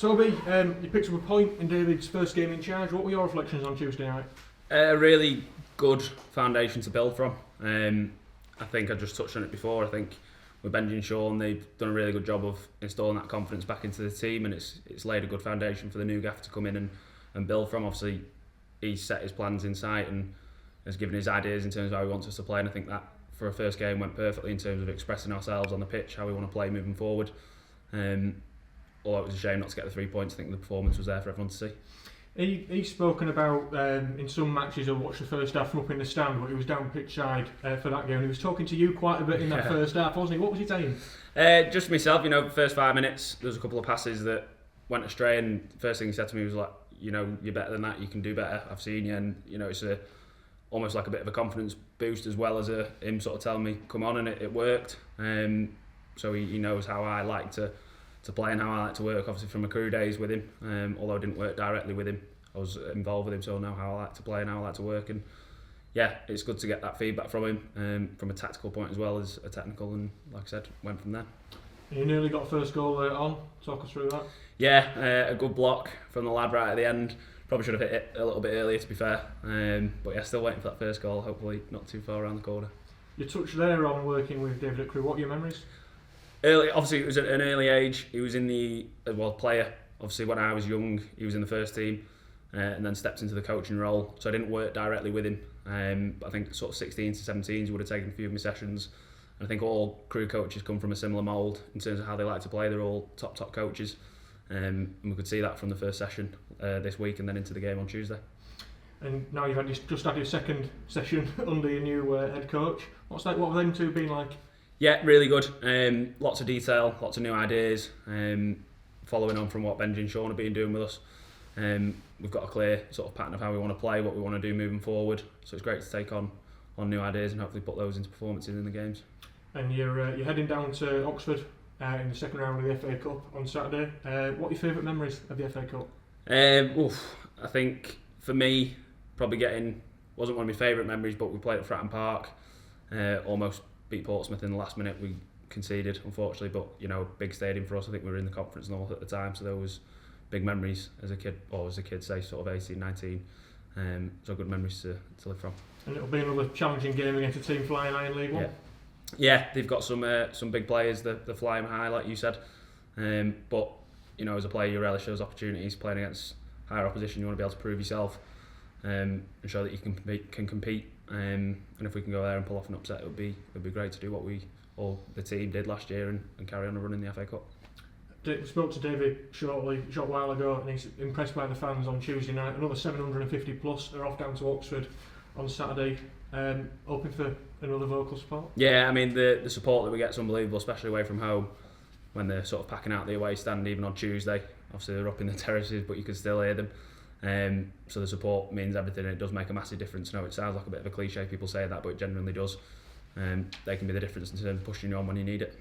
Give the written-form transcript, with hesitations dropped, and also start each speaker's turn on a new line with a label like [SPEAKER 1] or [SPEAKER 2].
[SPEAKER 1] Toby, you picked up a point in David's first game in charge. What were your reflections on Tuesday night?
[SPEAKER 2] A really good foundation to build from. I think I just touched on it before. I think with Benji and Sean, they've done a really good job of installing that confidence back into the team, and it's laid a good foundation for the new gaffer to come in and build from. Obviously, he's set his plans in sight and has given his ideas in terms of how he wants us to play, and I think that for a first game went perfectly in terms of expressing ourselves on the pitch, how we want to play moving forward. Although it was a shame not to get the 3 points, I think the performance was there for everyone to see.
[SPEAKER 1] He's spoken about in some matches I watched the first half from up in the stand, but he was down pitch side for that game. He was talking to you quite a bit in that first half, wasn't he? What was he saying?
[SPEAKER 2] Just myself, first 5 minutes there was a couple of passes that went astray, and the first thing he said to me was like, you're better than that, you can do better, I've seen you, and it's almost like a bit of a confidence boost as well as him sort of telling me come on, and it worked. So he knows how I like to play and how I like to work, obviously from my crew days with him, although I didn't work directly with him, I was involved with him, so I know how I like to play and how I like to work, and yeah, it's good to get that feedback from him, from a tactical point as well as a technical, and like I said, went from there.
[SPEAKER 1] You nearly got first goal on, talk us through that.
[SPEAKER 2] Yeah, a good block from the lad right at the end, probably should have hit it a little bit earlier to be fair, but yeah, still waiting for that first goal, hopefully not too far around the corner.
[SPEAKER 1] You touched there on working with David at crew, what are your memories?
[SPEAKER 2] Early, obviously it was at an early age, he was in the player, obviously when I was young he was in the first team, and then stepped into the coaching role, so I didn't work directly with him, but I think sort of 16s to 17s would have taken a few of my sessions, and I think all crew coaches come from a similar mould in terms of how they like to play. They're all top coaches, and we could see that from the first session this week and then into the game on Tuesday. And
[SPEAKER 1] now you've just had your second session under your new head coach. What have them two been like?
[SPEAKER 2] Yeah, really good. Lots of detail, lots of new ideas, following on from what Benji and Sean have been doing with us. We've got a clear sort of pattern of how we want to play, what we want to do moving forward, so it's great to take on new ideas and hopefully put those into performances in the games.
[SPEAKER 1] And you're heading down to Oxford in the second round of the FA Cup on Saturday. What are your favourite memories of the FA Cup?
[SPEAKER 2] I think for me, probably wasn't one of my favourite memories, but we played at Fratton Park, almost beat Portsmouth in the last minute. We conceded, unfortunately, but big stadium for us. I think we were in the Conference North at the time, so there was big memories as a kid, say sort of 18, 19. So good memories to live from. And it'll be another challenging game against a team flying high in League One. Yeah, they've got some big players. They're flying high, like you said. But as a player, you relish those opportunities. Playing against higher opposition, you want to be able to prove yourself and show that you can compete. And if we can go there and pull off an upset, it would be great to do what the team did last year and carry on a run in the FA Cup.
[SPEAKER 1] I spoke to David a short while ago, and he's impressed by the fans on Tuesday night. Another 750 plus. They're off down to Oxford on Saturday, hoping for another vocal support. Yeah, I mean the support that we get is unbelievable, especially away from home when they're sort of packing out the away stand even on Tuesday. Obviously they're up in the terraces, but you can still hear them. So the support means everything, and it does make a massive difference. It sounds like a bit of a cliche, people say that, but it genuinely does. They can be the difference in terms of pushing you on when you need it.